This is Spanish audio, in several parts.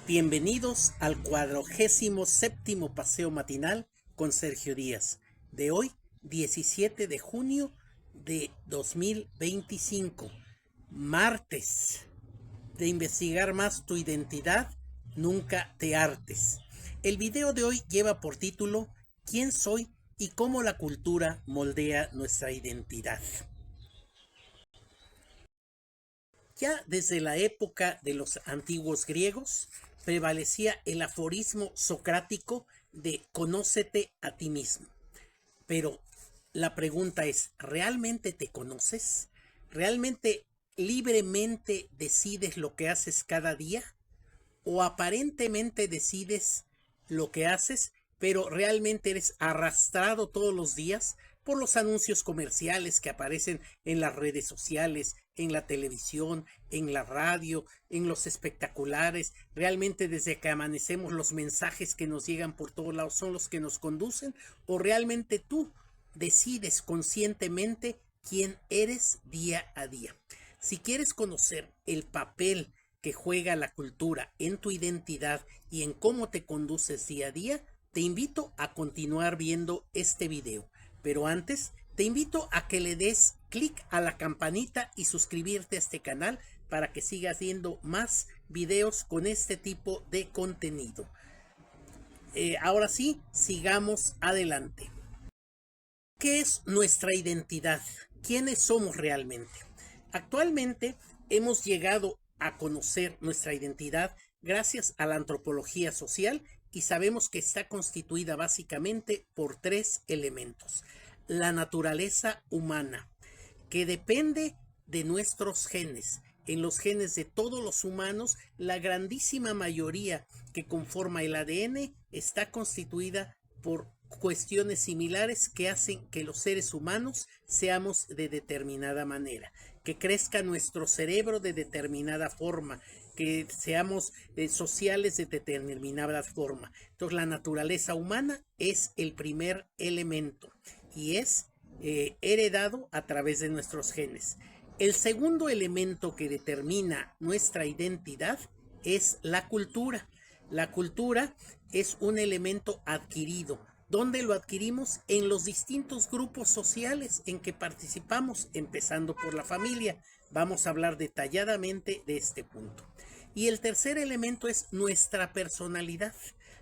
Bienvenidos al 47º paseo matinal con Sergio Díaz, de hoy, 17 de junio de 2025, martes, de investigar más tu identidad, nunca te hartes. El video de hoy lleva por título ¿Quién soy y cómo la cultura moldea nuestra identidad? Ya desde la época de los antiguos griegos prevalecía el aforismo socrático de conócete a ti mismo. Pero la pregunta es, ¿realmente te conoces? ¿Realmente libremente decides lo que haces cada día? ¿O aparentemente decides lo que haces, pero realmente eres arrastrado todos los días por los anuncios comerciales que aparecen en las redes sociales, en la televisión, en la radio, en los espectaculares? ¿Realmente desde que amanecemos los mensajes que nos llegan por todos lados son los que nos conducen? ¿O realmente tú decides conscientemente quién eres día a día? Si quieres conocer el papel que juega la cultura en tu identidad y en cómo te conduces día a día, te invito a continuar viendo este video. Pero antes, te invito a que le des clic a la campanita y suscribirte a este canal para que sigas viendo más videos con este tipo de contenido. Ahora sí, sigamos adelante. ¿Qué es nuestra identidad? ¿Quiénes somos realmente? Actualmente hemos llegado a conocer nuestra identidad gracias a la antropología social y sabemos que está constituida básicamente por tres elementos. La naturaleza humana, que depende de nuestros genes. En los genes de todos los humanos, la grandísima mayoría que conforma el ADN está constituida por cuestiones similares que hacen que los seres humanos seamos de determinada manera, que crezca nuestro cerebro de determinada forma, que seamos sociales de determinada forma. Entonces la naturaleza humana es el primer elemento y es heredado a través de nuestros genes. El segundo elemento que determina nuestra identidad es la cultura. La cultura es un elemento adquirido. ¿Dónde lo adquirimos? En los distintos grupos sociales en que participamos, empezando por la familia. Vamos a hablar detalladamente de este punto. Y el tercer elemento es nuestra personalidad.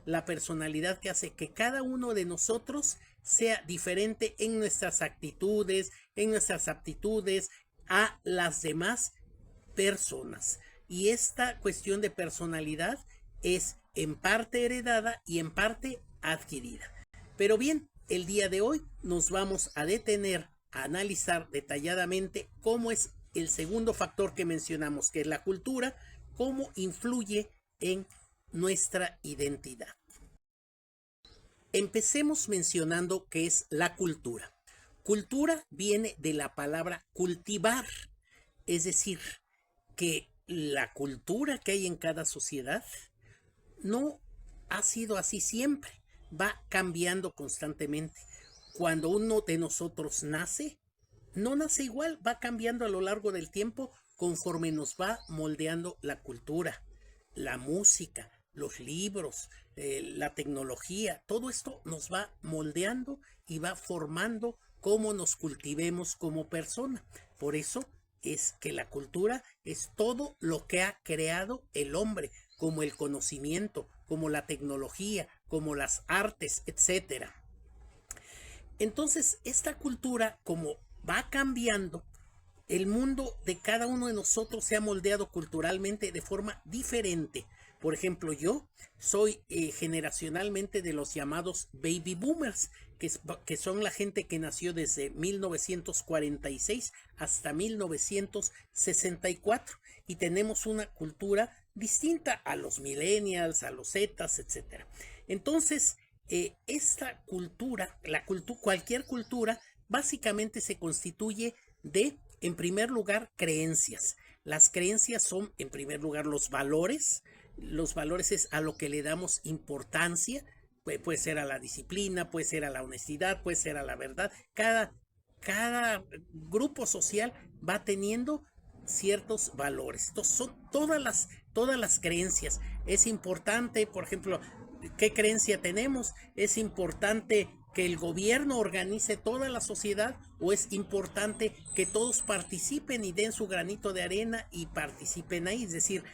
La personalidad que hace que cada uno de nosotros sea diferente en nuestras actitudes, en nuestras aptitudes a las demás personas. Y esta cuestión de personalidad es en parte heredada y en parte adquirida. Pero bien, el día de hoy nos vamos a detener a analizar detalladamente cómo es el segundo factor que mencionamos, que es la cultura, cómo influye en nuestra identidad. Empecemos mencionando qué es la cultura. Cultura viene de la palabra cultivar, es decir, que la cultura que hay en cada sociedad no ha sido así siempre, va cambiando constantemente. Cuando uno de nosotros nace, no nace igual, va cambiando a lo largo del tiempo conforme nos va moldeando la cultura, la música, los libros, la tecnología. Todo esto nos va moldeando y va formando cómo nos cultivemos como persona. Por eso es que la cultura es todo lo que ha creado el hombre, como el conocimiento, como la tecnología, como las artes, etc. Entonces, esta cultura, como va cambiando, el mundo de cada uno de nosotros se ha moldeado culturalmente de forma diferente. Por ejemplo, yo soy generacionalmente de los llamados baby boomers, que son la gente que nació desde 1946 hasta 1964 y tenemos una cultura distinta a los millennials, a los zetas, etc. Entonces, esta cultura, cualquier cultura, básicamente se constituye de, en primer lugar, creencias. Las creencias son, en primer lugar, los valores. Los valores es a lo que le damos importancia. Puede ser a la disciplina, puede ser a la honestidad, puede ser a la verdad. Cada grupo social va teniendo ciertos valores. Entonces son todas las todas las creencias. Es importante, por ejemplo, ¿qué creencia tenemos? ¿Es importante que el gobierno organice toda la sociedad o es importante que todos participen y den su granito de arena y participen ahí? Es decir,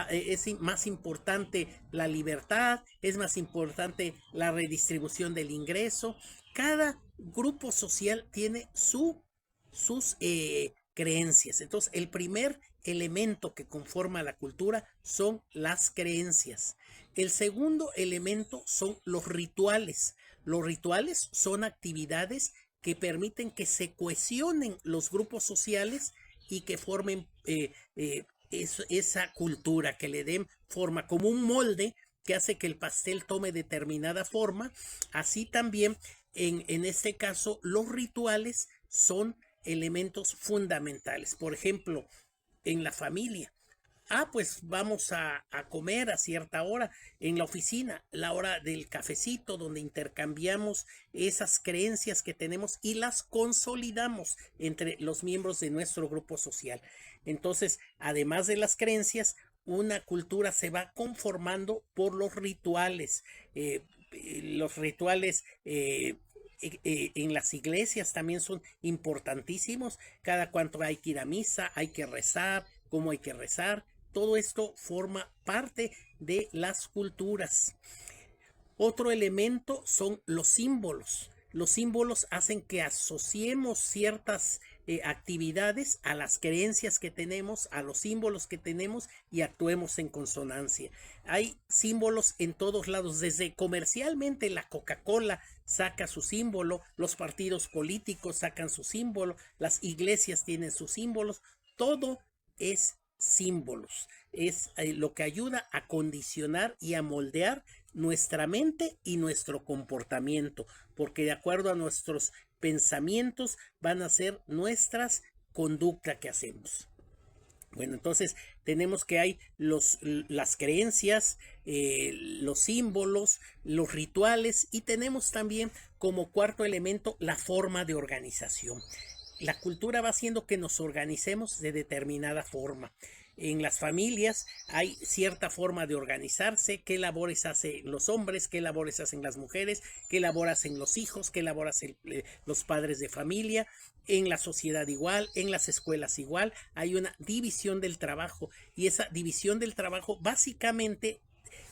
es más importante la libertad, es más importante la redistribución del ingreso. Cada grupo social tiene sus creencias. Entonces, el primer elemento que conforma la cultura son las creencias. El segundo elemento son los rituales. Los rituales son actividades que permiten que se cohesionen los grupos sociales y que formen esa cultura, que le den forma como un molde que hace que el pastel tome determinada forma. Así también, en este caso, los rituales son elementos fundamentales. Por ejemplo, en la familia. Pues vamos a comer a cierta hora. En la oficina, la hora del cafecito, donde intercambiamos esas creencias que tenemos y las consolidamos entre los miembros de nuestro grupo social. Entonces, además de las creencias, una cultura se va conformando por los rituales. Los rituales en las iglesias también son importantísimos. Cada cuanto hay que ir a misa, hay que rezar, cómo hay que rezar. Todo esto forma parte de las culturas. Otro elemento son los símbolos. Los símbolos hacen que asociemos ciertas actividades a las creencias que tenemos, a los símbolos que tenemos y actuemos en consonancia. Hay símbolos en todos lados, desde comercialmente la Coca-Cola saca su símbolo, los partidos políticos sacan su símbolo, las iglesias tienen sus símbolos, todo es símbolos. Es lo que ayuda a condicionar y a moldear nuestra mente y nuestro comportamiento, porque de acuerdo a nuestros pensamientos van a ser nuestras conductas que hacemos. Bueno, entonces tenemos que hay las creencias, los símbolos, los rituales y tenemos también como cuarto elemento la forma de organización. La cultura va haciendo que nos organicemos de determinada forma. En las familias hay cierta forma de organizarse, qué labores hacen los hombres, qué labores hacen las mujeres, qué labores hacen los hijos, qué labores hacen los padres de familia. En la sociedad igual, en las escuelas igual, hay una división del trabajo y esa división del trabajo básicamente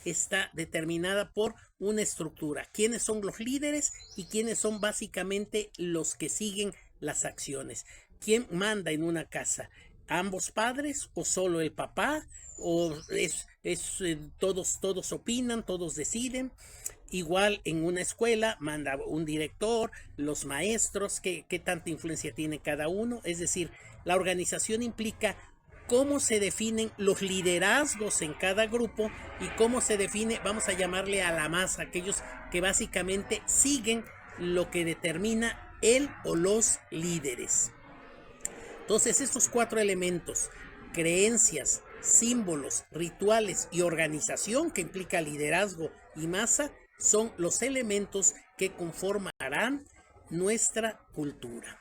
está determinada por una estructura. ¿Quiénes son los líderes y quiénes son básicamente los que siguen las acciones? ¿Quién manda en una casa? ¿Ambos padres o solo el papá? ¿O todos opinan, todos deciden? Igual en una escuela manda un director, los maestros, qué tanta influencia tiene cada uno. Es decir, la organización implica cómo se definen los liderazgos en cada grupo y cómo se define, vamos a llamarle a la masa, aquellos que básicamente siguen lo que determina él o los líderes. Entonces, estos cuatro elementos, creencias, símbolos, rituales y organización, que implica liderazgo y masa, son los elementos que conformarán nuestra cultura.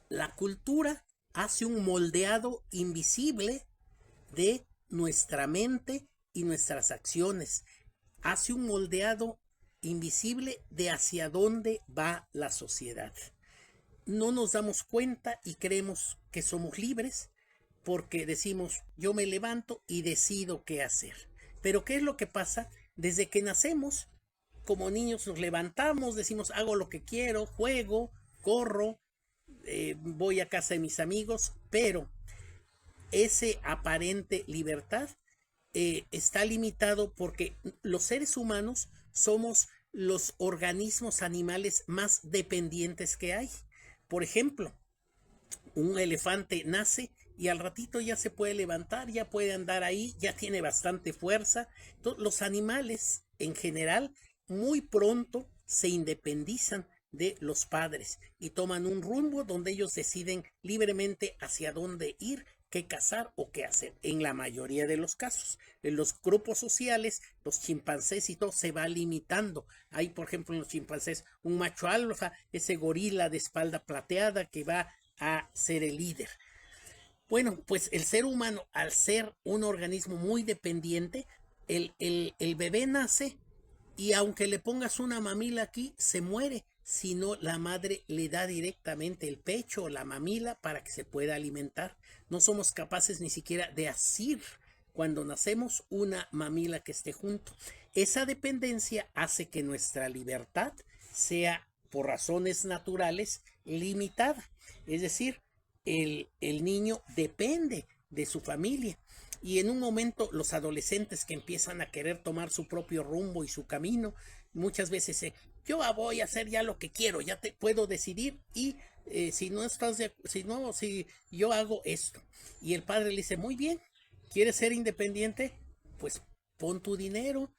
La cultura hace un moldeado invisible de nuestra mente y nuestras acciones. Hace un moldeado invisible de hacia dónde va la sociedad. No nos damos cuenta y creemos que somos libres porque decimos, yo me levanto y decido qué hacer. Pero ¿qué es lo que pasa? Desde que nacemos, como niños nos levantamos, decimos, hago lo que quiero, juego, corro, voy a casa de mis amigos, pero ese aparente libertad está limitado porque los seres humanos somos los organismos animales más dependientes que hay. Por ejemplo, un elefante nace y al ratito ya se puede levantar, ya puede andar ahí, ya tiene bastante fuerza. Entonces, los animales en general muy pronto se independizan de los padres y toman un rumbo donde ellos deciden libremente hacia dónde ir, qué cazar o qué hacer. En la mayoría de los casos, en los grupos sociales, los chimpancés y todo se va limitando. Hay, por ejemplo, en los chimpancés un macho alfa, ese gorila de espalda plateada que va a ser el líder. Bueno, pues el ser humano, al ser un organismo muy dependiente, el bebé nace y aunque le pongas una mamila aquí, se muere. Si no, la madre le da directamente el pecho o la mamila para que se pueda alimentar. No somos capaces ni siquiera de asir cuando nacemos una mamila que esté junto. Esa dependencia hace que nuestra libertad sea, por razones naturales, limitada. Es decir, el niño depende de su familia. Y en un momento los adolescentes que empiezan a querer tomar su propio rumbo y su camino, muchas veces yo voy a hacer ya lo que quiero, ya te puedo decidir y si no estás si yo hago esto. Y el padre le dice, muy bien, ¿quieres ser independiente? Pues pon tu dinero,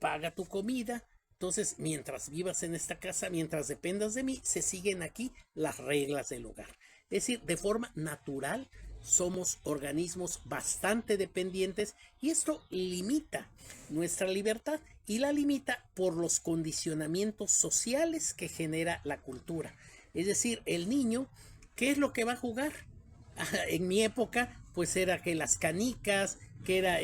paga tu comida. Entonces, mientras vivas en esta casa, mientras dependas de mí, se siguen aquí las reglas del hogar. Es decir, de forma natural somos organismos bastante dependientes y esto limita nuestra libertad y la limita por los condicionamientos sociales que genera la cultura. Es decir, el niño, ¿qué es lo que va a jugar? En mi época, pues era que las canicas, que era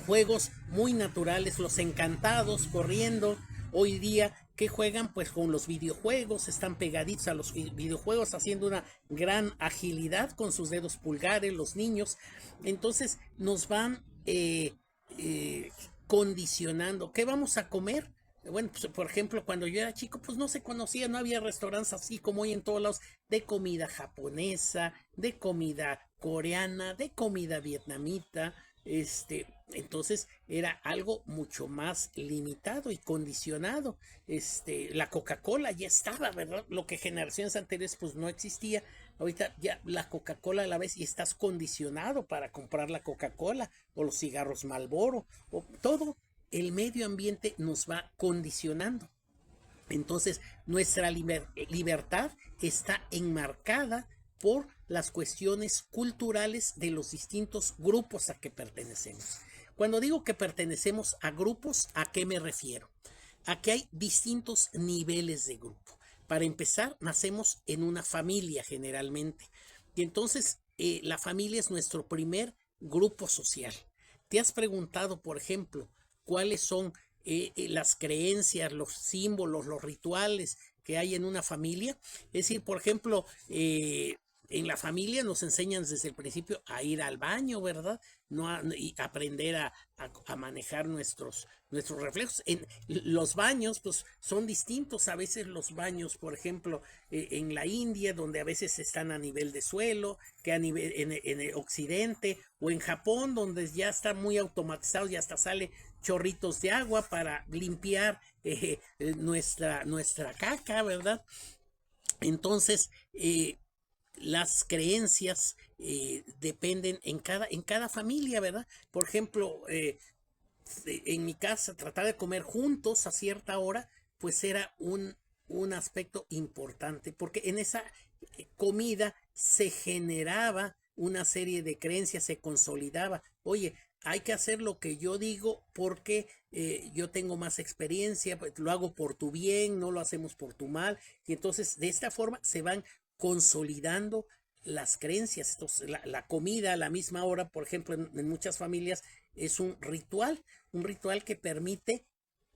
juegos muy naturales, los encantados corriendo. Hoy día, ¿qué juegan? Pues con los videojuegos, están pegaditos a los videojuegos, haciendo una gran agilidad con sus dedos pulgares, los niños. Entonces nos van condicionando. ¿Qué vamos a comer? Bueno, pues, por ejemplo, cuando yo era chico, pues no se conocía, no había restaurantes así como hoy en todos lados, de comida japonesa, de comida coreana, de comida vietnamita, entonces era algo mucho más limitado y condicionado. La Coca-Cola ya estaba, ¿verdad? Lo que generaciones anteriores pues no existía. Ahorita ya la Coca-Cola a la vez y estás condicionado para comprar la Coca-Cola o los cigarros Marlboro o todo el medio ambiente nos va condicionando. Entonces, nuestra libertad está enmarcada por las cuestiones culturales de los distintos grupos a que pertenecemos. Cuando digo que pertenecemos a grupos, ¿a qué me refiero? A que hay distintos niveles de grupo. Para empezar, nacemos en una familia generalmente. Y entonces, la familia es nuestro primer grupo social. ¿Te has preguntado, por ejemplo, cuáles son las creencias, los símbolos, los rituales que hay en una familia? Es decir, por ejemplo, en la familia nos enseñan desde el principio a ir al baño, ¿verdad? Y aprender a manejar nuestros reflejos. En los baños, pues son distintos. A veces los baños, por ejemplo, en la India, donde a veces están a nivel de suelo, que a nivel en el occidente, o en Japón, donde ya están muy automatizados y hasta sale chorritos de agua para limpiar nuestra caca, ¿verdad? Entonces, las creencias dependen en cada familia, ¿verdad? Por ejemplo, en mi casa, tratar de comer juntos a cierta hora, pues era un aspecto importante, porque en esa comida se generaba una serie de creencias, se consolidaba. Oye, hay que hacer lo que yo digo porque yo tengo más experiencia, pues, lo hago por tu bien, no lo hacemos por tu mal. Y entonces de esta forma se van consolidando las creencias. Entonces, la comida a la misma hora, por ejemplo, en muchas familias es un ritual que permite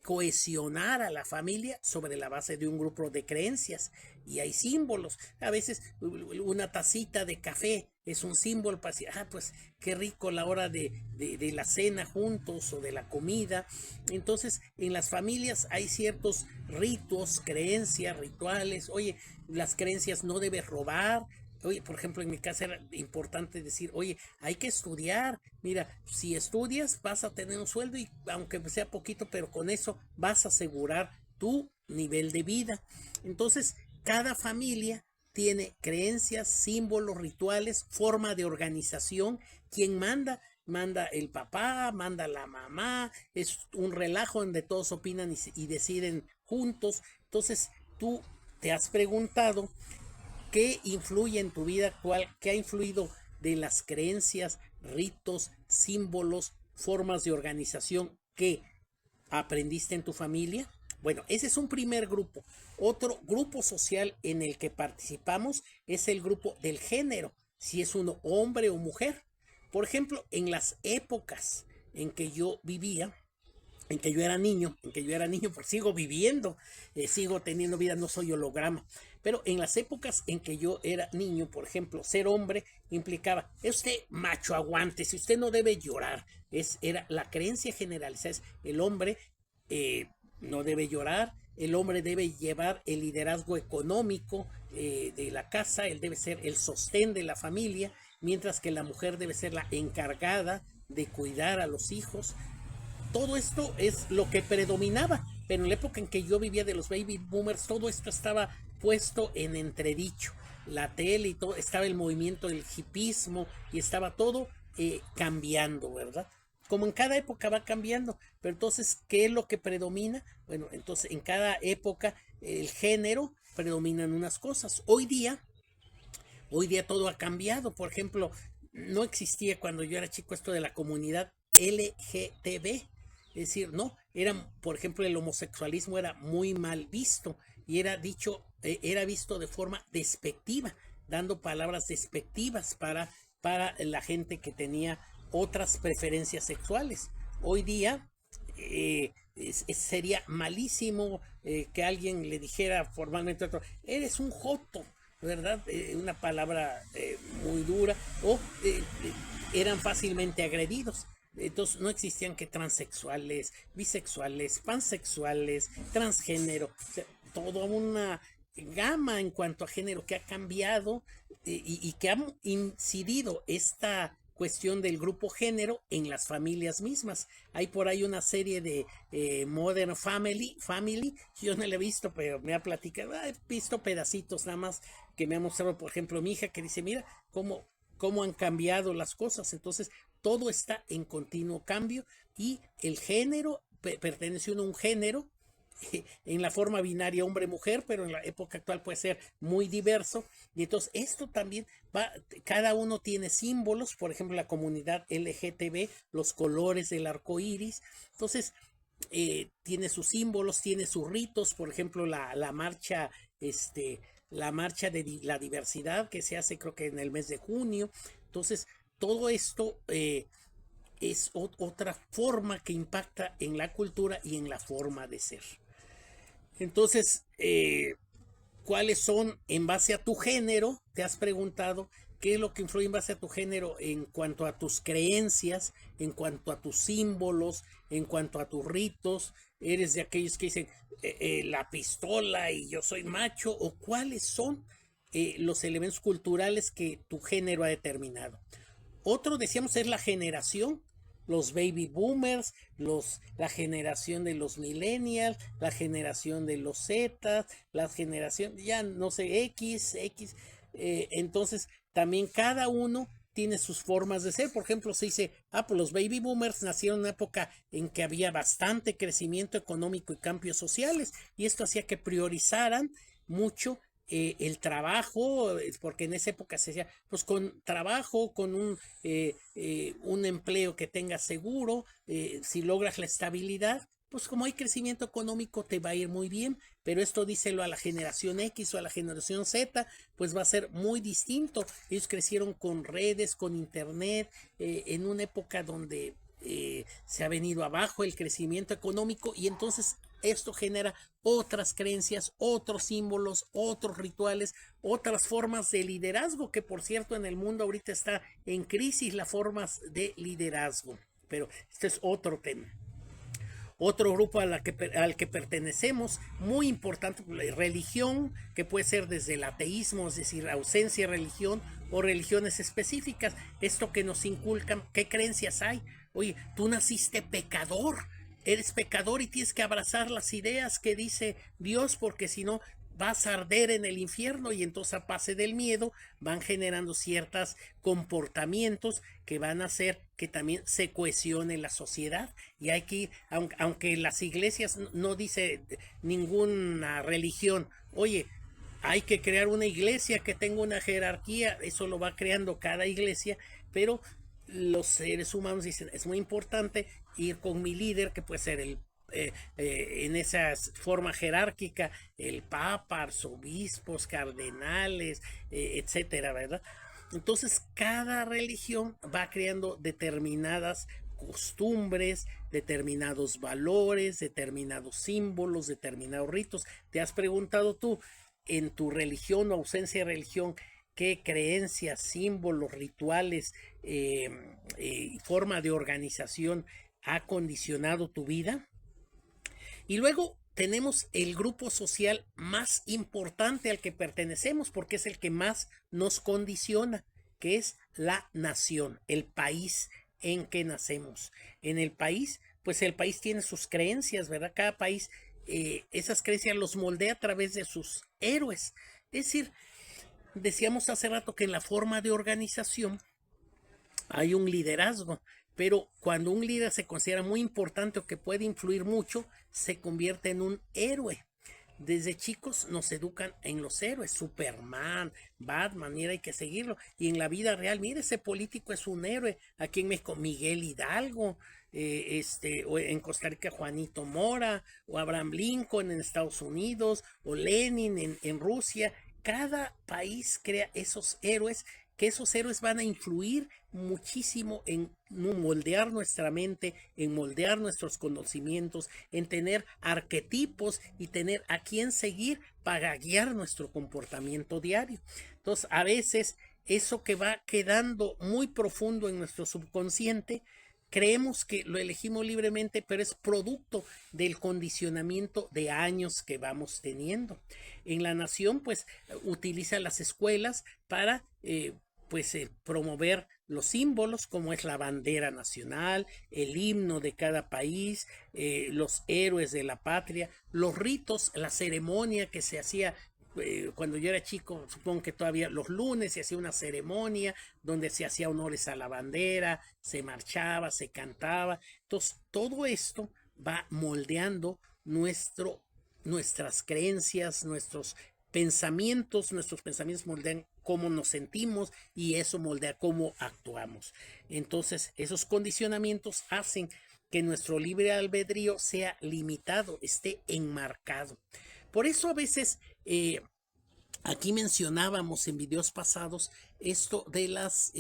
cohesionar a la familia sobre la base de un grupo de creencias. Y hay símbolos. A veces una tacita de café es un símbolo para decir, pues qué rico la hora de la cena juntos o de la comida. Entonces, en las familias hay ciertos ritos, creencias, rituales. Oye, las creencias: no debes robar. Oye, por ejemplo, en mi casa era importante decir, oye, hay que estudiar. Mira, si estudias vas a tener un sueldo y aunque sea poquito, pero con eso vas a asegurar tu nivel de vida. Entonces, cada familia tiene creencias, símbolos, rituales, forma de organización. ¿Quién manda? Manda el papá, manda la mamá. Es un relajo donde todos opinan y deciden juntos. Entonces, tú te has preguntado qué influye en tu vida actual, qué ha influido de las creencias, ritos, símbolos, formas de organización que aprendiste en tu familia. Bueno, ese es un primer grupo. Otro grupo social en el que participamos es el grupo del género. si es uno hombre o mujer. Por ejemplo, en las épocas en que yo vivía, en que yo era niño, pues sigo viviendo, sigo teniendo vida, no soy holograma. Pero en las épocas en que yo era niño, por ejemplo, ser hombre implicaba, es usted macho, aguante, si usted no debe llorar. Era la creencia generalizada, es el hombre no debe llorar, el hombre debe llevar el liderazgo económico de la casa, él debe ser el sostén de la familia, mientras que la mujer debe ser la encargada de cuidar a los hijos. Todo esto es lo que predominaba, pero en la época en que yo vivía de los baby boomers, todo esto estaba puesto en entredicho. La tele y todo, estaba el movimiento del hipismo y estaba todo cambiando, ¿verdad? Como en cada época va cambiando, pero entonces, ¿qué es lo que predomina? Bueno, entonces en cada época el género predomina en unas cosas. Hoy día todo ha cambiado. Por ejemplo, no existía cuando yo era chico esto de la comunidad LGTB. Es decir, no, por ejemplo, el homosexualismo era muy mal visto y era visto de forma despectiva, dando palabras despectivas para la gente que tenía otras preferencias sexuales. Hoy día sería malísimo que alguien le dijera formalmente a otro, eres un joto, ¿verdad? Una palabra muy dura, o eran fácilmente agredidos. Entonces no existían que transexuales, bisexuales, pansexuales, transgénero, o sea, toda una gama en cuanto a género que ha cambiado y que ha incidido esta cuestión del grupo género en las familias mismas. Hay por ahí una serie de Modern Family, yo no la he visto, pero me ha platicado, he visto pedacitos nada más que me ha mostrado, por ejemplo, mi hija, que dice, mira cómo han cambiado las cosas. Entonces, todo está en continuo cambio y el género, pertenece uno a un género en la forma binaria hombre-mujer, pero en la época actual puede ser muy diverso. Y entonces esto también cada uno tiene símbolos, por ejemplo, la comunidad LGTB, los colores del arco iris. Entonces, tiene sus símbolos, tiene sus ritos, por ejemplo, la marcha, la marcha de la diversidad que se hace creo que en el mes de junio. Entonces, todo esto es otra forma que impacta en la cultura y en la forma de ser. Entonces, ¿cuáles son en base a tu género? ¿Te has preguntado qué es lo que influye en base a tu género en cuanto a tus creencias, en cuanto a tus símbolos, en cuanto a tus ritos? ¿Eres de aquellos que dicen la pistola y yo soy macho? ¿O cuáles son los elementos culturales que tu género ha determinado? Otro, decíamos, es la generación, los baby boomers, la generación de los millennials, la generación de los Z, la generación, ya no sé, X. Entonces, también cada uno tiene sus formas de ser. Por ejemplo, se dice, pues los baby boomers nacieron en una época en que había bastante crecimiento económico y cambios sociales, y esto hacía que priorizaran mucho el trabajo, porque en esa época se decía, pues con trabajo, con un empleo que tenga seguro, si logras la estabilidad, pues como hay crecimiento económico te va a ir muy bien, pero esto díselo a la generación X o a la generación Z, pues va a ser muy distinto. Ellos crecieron con redes, con internet, en una época donde se ha venido abajo el crecimiento económico, y entonces esto genera otras creencias, otros símbolos, otros rituales, otras formas de liderazgo, que por cierto en el mundo ahorita está en crisis las formas de liderazgo, pero este es otro tema. Otro grupo al que pertenecemos, muy importante, religión, que puede ser desde el ateísmo, es decir, ausencia de religión, o religiones específicas, esto que nos inculcan, qué creencias hay. Oye, tú naciste pecador, eres pecador y tienes que abrazar las ideas que dice Dios, porque si no vas a arder en el infierno, y entonces a base del miedo van generando ciertos comportamientos que van a hacer que también se cohesione la sociedad. Y hay que ir, aunque las iglesias no dice ninguna religión, oye, hay que crear una iglesia que tenga una jerarquía, eso lo va creando cada iglesia, pero los seres humanos dicen, es muy importante ir con mi líder, que puede ser en esa forma jerárquica, el papa, arzobispos, cardenales, etcétera, ¿verdad? Entonces, cada religión va creando determinadas costumbres, determinados valores, determinados símbolos, determinados ritos. ¿Te has preguntado tú en tu religión o ausencia de religión qué creencias, símbolos, rituales, forma de organización ha condicionado tu vida? Y luego tenemos el grupo social más importante al que pertenecemos, porque es el que más nos condiciona, que es la nación, el país en que nacemos. En el país, pues el país tiene sus creencias, ¿verdad? Cada país, esas creencias los moldea a través de sus héroes. Es decir, decíamos hace rato que en la forma de organización hay un liderazgo, pero cuando un líder se considera muy importante o que puede influir mucho, se convierte en un héroe. Desde chicos nos educan en los héroes, Superman, Batman, y hay que seguirlo. Y en la vida real, mire, ese político es un héroe. Aquí en México, Miguel Hidalgo, o en Costa Rica, Juanito Mora, o Abraham Lincoln en Estados Unidos, o Lenin en Rusia. Cada país crea esos héroes, que esos héroes van a influir muchísimo en moldear nuestra mente, en moldear nuestros conocimientos, en tener arquetipos y tener a quién seguir para guiar nuestro comportamiento diario. Entonces, a veces eso que va quedando muy profundo en nuestro subconsciente, creemos que lo elegimos libremente, pero es producto del condicionamiento de años que vamos teniendo. En la nación, pues, utiliza las escuelas para promover los símbolos como es la bandera nacional, el himno de cada país, los héroes de la patria, los ritos, la ceremonia que se hacía cuando yo era chico, supongo que todavía los lunes se hacía una ceremonia donde se hacía honores a la bandera, se marchaba, se cantaba. Entonces, todo esto va moldeando nuestras creencias, nuestros pensamientos moldean cómo nos sentimos y eso moldea cómo actuamos. Entonces, esos condicionamientos hacen que nuestro libre albedrío sea limitado, esté enmarcado. Por eso a veces aquí mencionábamos en videos pasados esto de las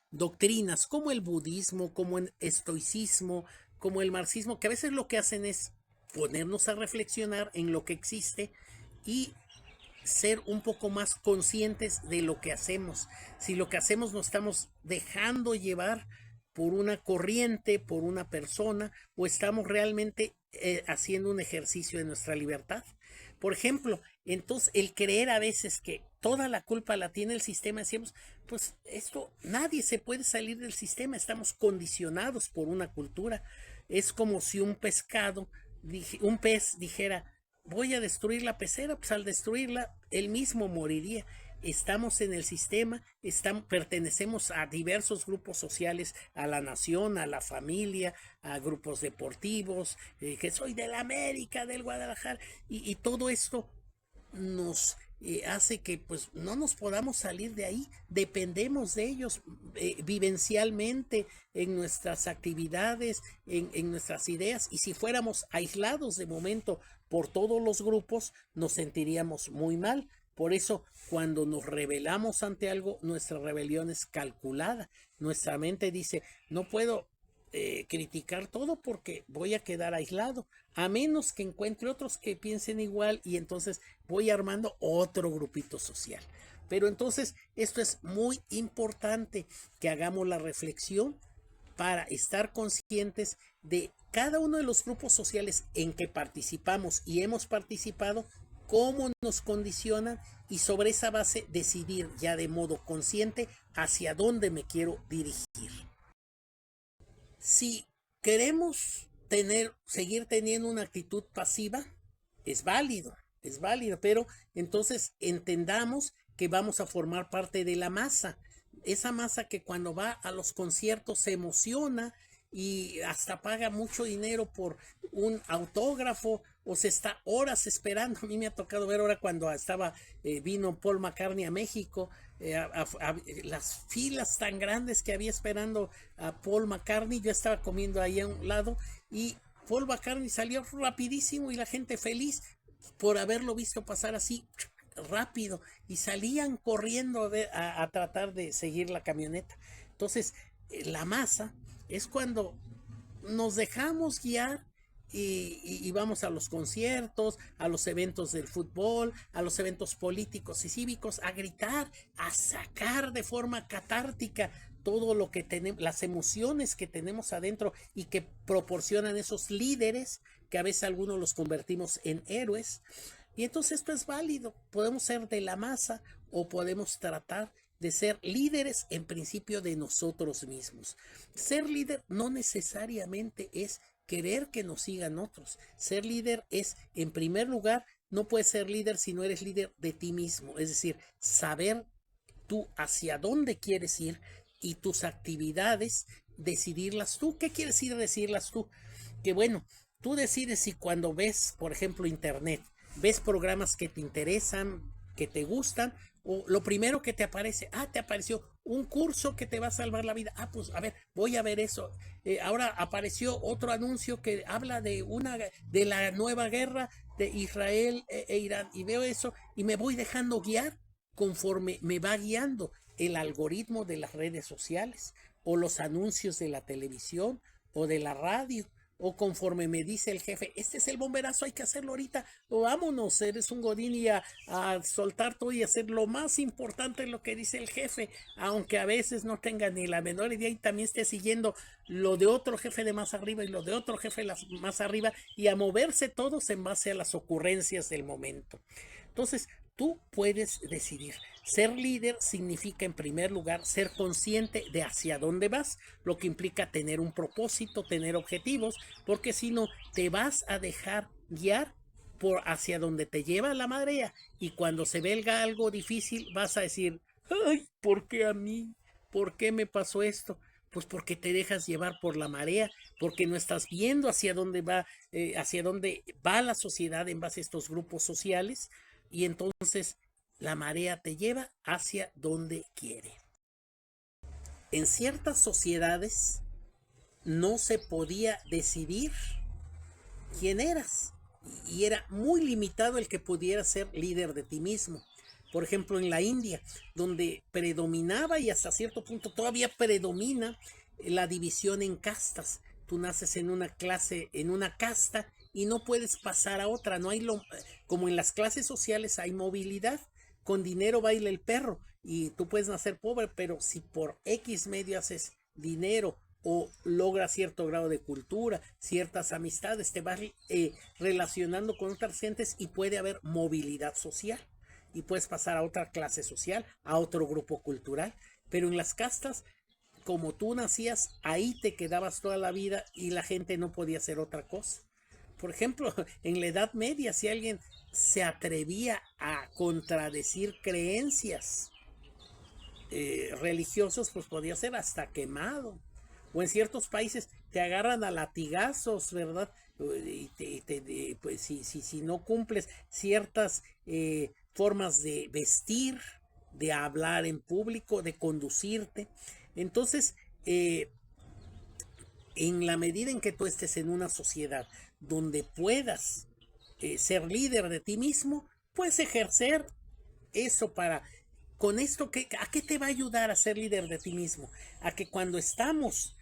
doctrinas, como el budismo, como el estoicismo, como el marxismo, que a veces lo que hacen es ponernos a reflexionar en lo que existe y ser un poco más conscientes de lo que hacemos. Si lo que hacemos nos estamos dejando llevar por una corriente, por una persona, o estamos realmente haciendo un ejercicio de nuestra libertad. Por ejemplo, entonces el creer a veces que toda la culpa la tiene el sistema, decimos, pues esto, nadie se puede salir del sistema, estamos condicionados por una cultura. Es como si un pez dijera, voy a destruir la pecera, pues al destruirla, él mismo moriría. Estamos en el sistema, pertenecemos a diversos grupos sociales, a la nación, a la familia, a grupos deportivos, que soy del América, del Guadalajara, y todo esto nos hace que pues no nos podamos salir de ahí, dependemos de ellos vivencialmente en nuestras actividades, en nuestras ideas, y si fuéramos aislados de momento por todos los grupos, nos sentiríamos muy mal. Por eso, cuando nos rebelamos ante algo, nuestra rebelión es calculada. Nuestra mente dice, no puedo criticar todo porque voy a quedar aislado, a menos que encuentre otros que piensen igual y entonces voy armando otro grupito social. Pero entonces esto es muy importante que hagamos la reflexión para estar conscientes de cada uno de los grupos sociales en que participamos y hemos participado, cómo nos condicionan y sobre esa base decidir ya de modo consciente hacia dónde me quiero dirigir. Si queremos seguir teniendo una actitud pasiva, es válido, pero entonces entendamos que vamos a formar parte de la masa. Esa masa que cuando va a los conciertos se emociona y hasta paga mucho dinero por un autógrafo o se está horas esperando. A mí me ha tocado ver ahora cuando vino Paul McCartney a México, las filas tan grandes que había esperando a Paul McCartney. Yo estaba comiendo ahí a un lado y Paul McCartney salió rapidísimo y la gente feliz por haberlo visto pasar así rápido y salían corriendo a tratar de seguir la camioneta. Entonces, la masa es cuando nos dejamos guiar y vamos a los conciertos, a los eventos del fútbol, a los eventos políticos y cívicos, a gritar, a sacar de forma catártica todo lo que tenemos, las emociones que tenemos adentro y que proporcionan esos líderes, que a veces algunos los convertimos en héroes. Y entonces esto es válido, podemos ser de la masa o podemos tratar de ser líderes en principio de nosotros mismos. Ser líder no necesariamente es querer que nos sigan otros. Ser líder es, en primer lugar, no puedes ser líder si no eres líder de ti mismo. Es decir, saber tú hacia dónde quieres ir y tus actividades, decidirlas tú. ¿Qué quieres ir a decidirlas tú? Que bueno, tú decides si cuando ves, por ejemplo, internet, ves programas que te interesan, que te gustan, o lo primero que te aparece, te apareció un curso que te va a salvar la vida. Pues a ver, voy a ver eso. Ahora apareció otro anuncio que habla de la nueva guerra de Israel e Irán, y veo eso y me voy dejando guiar conforme me va guiando el algoritmo de las redes sociales o los anuncios de la televisión o de la radio. O conforme me dice el jefe, este es el bomberazo, hay que hacerlo ahorita, o vámonos, eres un godín y a soltar todo y hacer lo más importante lo que dice el jefe, aunque a veces no tenga ni la menor idea y también esté siguiendo lo de otro jefe de más arriba y lo de otro jefe de más arriba y a moverse todos en base a las ocurrencias del momento. Entonces, tú puedes decidir. Ser líder significa, en primer lugar, ser consciente de hacia dónde vas, lo que implica tener un propósito, tener objetivos, porque si no, te vas a dejar guiar por hacia donde te lleva la marea y cuando se venga algo difícil vas a decir, ay, ¿por qué a mí? ¿Por qué me pasó esto? Pues porque te dejas llevar por la marea, porque no estás viendo hacia dónde va la sociedad en base a estos grupos sociales, y entonces la marea te lleva hacia donde quiere. En ciertas sociedades no se podía decidir quién eras y era muy limitado el que pudiera ser líder de ti mismo. Por ejemplo, en la India, donde predominaba y hasta cierto punto todavía predomina la división en castas. Tú naces en una clase, en una casta y no puedes pasar a otra. No hay como en las clases sociales hay movilidad. Con dinero baila el perro y tú puedes nacer pobre, pero si por X medio haces dinero o logras cierto grado de cultura, ciertas amistades, te vas relacionando con otras gentes y puede haber movilidad social y puedes pasar a otra clase social, a otro grupo cultural. Pero en las castas, como tú nacías, ahí te quedabas toda la vida y la gente no podía hacer otra cosa. Por ejemplo, en la Edad Media, si alguien se atrevía a contradecir creencias religiosas, pues podía ser hasta quemado. O en ciertos países te agarran a latigazos, ¿verdad? Y pues si no cumples ciertas formas de vestir, de hablar en público, de conducirte. Entonces, en la medida en que tú estés en una sociedad donde puedas ser líder de ti mismo, puedes ejercer eso con esto, ¿a qué te va a ayudar a ser líder de ti mismo? A que cuando estamos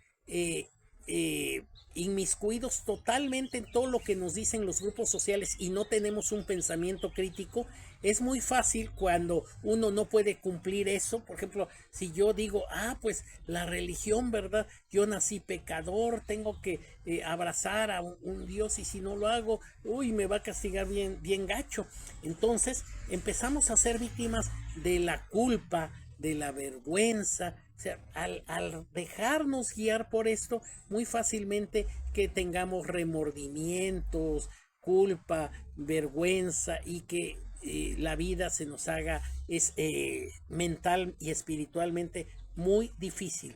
inmiscuidos totalmente en todo lo que nos dicen los grupos sociales y no tenemos un pensamiento crítico, es muy fácil cuando uno no puede cumplir eso. Por ejemplo, si yo digo, pues la religión, ¿verdad? Yo nací pecador, tengo que abrazar a un Dios y si no lo hago, me va a castigar bien, bien gacho. Entonces empezamos a ser víctimas de la culpa, de la vergüenza. O sea, al dejarnos guiar por esto, muy fácilmente que tengamos remordimientos, culpa, vergüenza y que la vida se nos haga mental y espiritualmente muy difícil.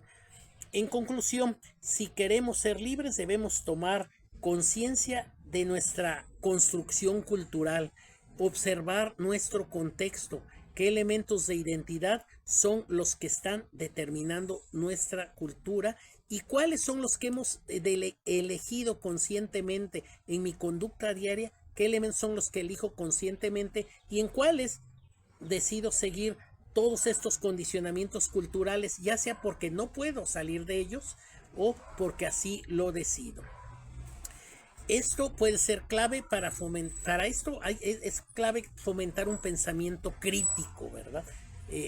En conclusión, si queremos ser libres debemos tomar conciencia de nuestra construcción cultural, observar nuestro contexto, qué elementos de identidad son los que están determinando nuestra cultura y cuáles son los que hemos elegido conscientemente en mi conducta diaria, qué elementos son los que elijo conscientemente y en cuáles decido seguir todos estos condicionamientos culturales, ya sea porque no puedo salir de ellos o porque así lo decido. Esto puede ser clave para fomentar, es clave fomentar un pensamiento crítico, ¿verdad?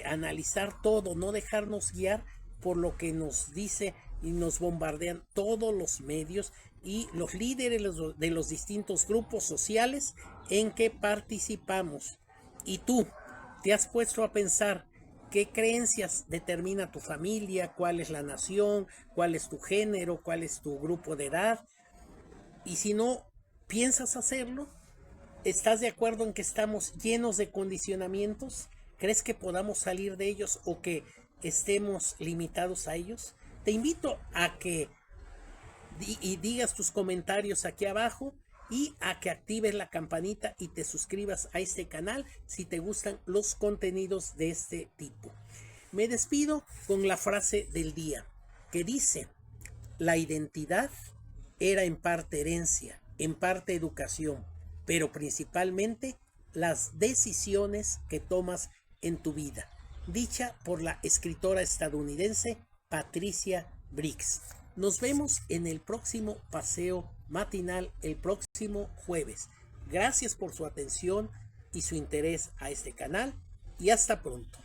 Analizar todo, no dejarnos guiar por lo que nos dice y nos bombardean todos los medios y los líderes de los distintos grupos sociales en que participamos. Y tú, ¿te has puesto a pensar qué creencias determina tu familia, cuál es la nación, cuál es tu género, cuál es tu grupo de edad? Y si no piensas hacerlo, ¿estás de acuerdo en que estamos llenos de condicionamientos? ¿Crees que podamos salir de ellos o que estemos limitados a ellos? Te invito a que digas tus comentarios aquí abajo y a que actives la campanita y te suscribas a este canal si te gustan los contenidos de este tipo. Me despido con la frase del día que dice: la identidad era en parte herencia, en parte educación, pero principalmente las decisiones que tomas en tu vida. Dicha por la escritora estadounidense Patricia Briggs. Nos vemos en el próximo paseo matinal el próximo jueves. Gracias por su atención y su interés a este canal y hasta pronto.